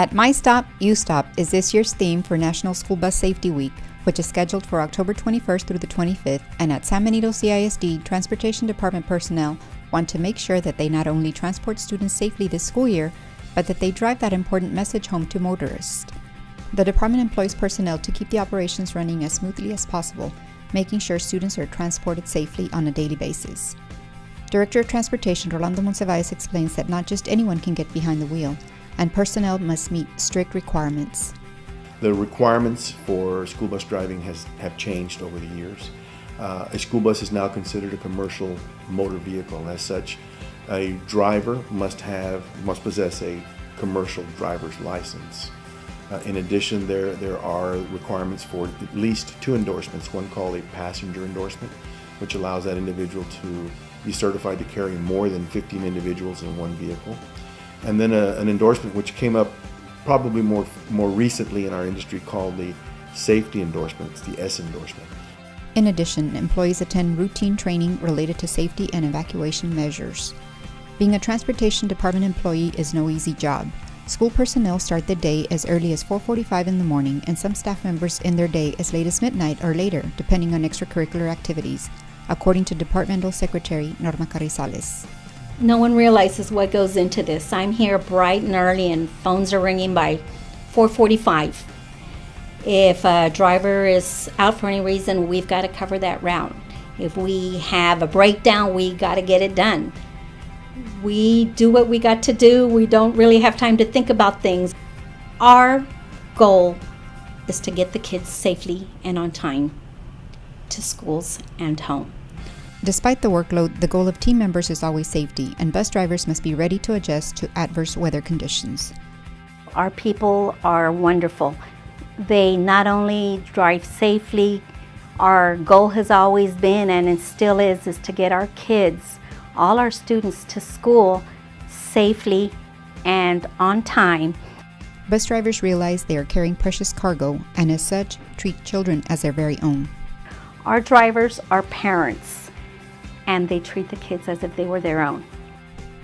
At My Stop, You Stop is this year's theme for National School Bus Safety Week, which is scheduled for October 21st through the 25th, and at San Benito CISD, Transportation Department personnel want to make sure that they not only transport students safely this school year, but that they drive that important message home to motorists. The department employs personnel to keep the operations running as smoothly as possible, making sure students are transported safely on a daily basis. Director of Transportation Rolando Monsiváis explains that not just anyone can get behind the wheel, and personnel must meet strict requirements. The requirements for school bus driving have changed over the years. A school bus is now considered a commercial motor vehicle. As such, a driver must possess a commercial driver's license. In addition, there are requirements for at least two endorsements, one called a passenger endorsement, which allows that individual to be certified to carry more than 15 individuals in one vehicle. And then an endorsement which came up probably more recently in our industry called the safety endorsement. It's the S endorsement. In addition, employees attend routine training related to safety and evacuation measures. Being a Transportation Department employee is no easy job. School personnel start the day as early as 4:45 in the morning, and some staff members end their day as late as midnight or later, depending on extracurricular activities, according to Departmental Secretary Norma Carrizales. No one realizes what goes into this. I'm here bright and early and phones are ringing by 4:45. If a driver is out for any reason, we've got to cover that route. If we have a breakdown, we got to get it done. We do what we got to do. We don't really have time to think about things. Our goal is to get the kids safely and on time to schools and home. Despite the workload, the goal of team members is always safety, and bus drivers must be ready to adjust to adverse weather conditions. Our people are wonderful. They not only drive safely, our goal has always been, and it still is to get our kids, all our students, to school safely and on time. Bus drivers realize they are carrying precious cargo, and as such, treat children as their very own. Our drivers are parents, and they treat the kids as if they were their own.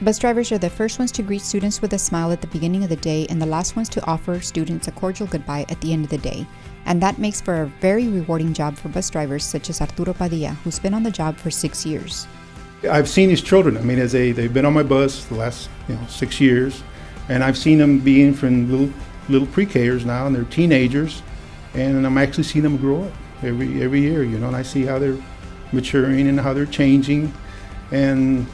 Bus drivers are the first ones to greet students with a smile at the beginning of the day and the last ones to offer students a cordial goodbye at the end of the day. And that makes for a very rewarding job for bus drivers such as Arturo Padilla, who's been on the job for 6 years. I've seen these children. I mean, as they've been on my bus the last 6 years, and I've seen them being from little pre-Kers now, and they're teenagers, and I'm actually seeing them grow up every year, and I see how they're maturing and how they're changing, and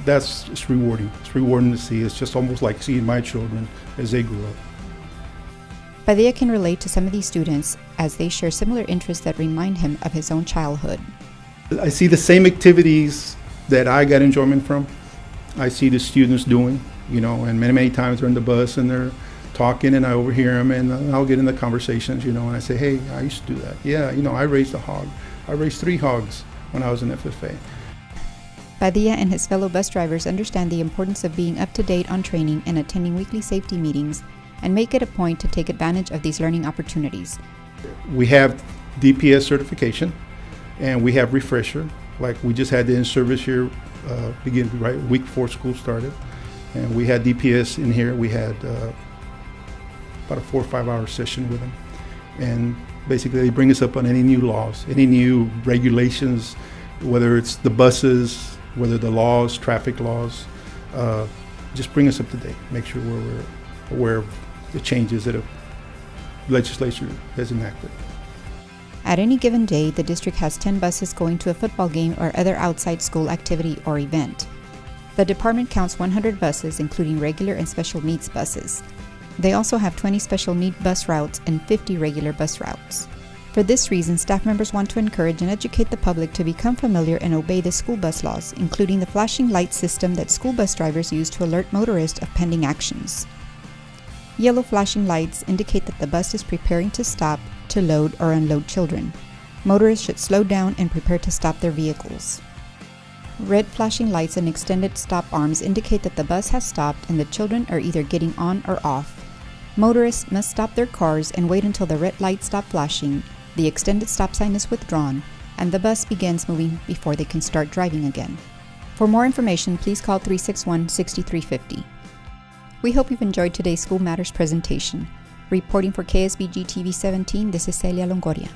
it's rewarding. It's rewarding to see. It's just almost like seeing my children as they grow up. Padilla can relate to some of these students as they share similar interests that remind him of his own childhood. I see the same activities that I got enjoyment from. I see the students doing, and many times they're in the bus and they're talking, and I overhear them, and I'll get in the conversations, and I say, hey, I used to do that. Yeah, I raised a hog. I raised 3 hogs when I was in FFA. Padilla and his fellow bus drivers understand the importance of being up to date on training and attending weekly safety meetings, and make it a point to take advantage of these learning opportunities. We have DPS certification, and we have refresher. Like we just had the in-service here, week before school started, and we had DPS in here. We had about a 4 or 5 hour session with them, and basically they bring us up on any new laws, any new regulations, whether it's the buses, whether the laws, traffic laws, just bring us up to date, make sure we're aware of the changes that the legislature has enacted. At any given day, the district has 10 buses going to a football game or other outside school activity or event. The department counts 100 buses, including regular and special needs buses. They also have 20 special need bus routes and 50 regular bus routes. For this reason, staff members want to encourage and educate the public to become familiar and obey the school bus laws, including the flashing light system that school bus drivers use to alert motorists of pending actions. Yellow flashing lights indicate that the bus is preparing to stop to load or unload children. Motorists should slow down and prepare to stop their vehicles. Red flashing lights and extended stop arms indicate that the bus has stopped and the children are either getting on or off. Motorists must stop their cars and wait until the red lights stop flashing, the extended stop sign is withdrawn, and the bus begins moving before they can start driving again. For more information, please call 361-6350. We hope you've enjoyed today's School Matters presentation. Reporting for KSBG TV 17, this is Celia Longoria.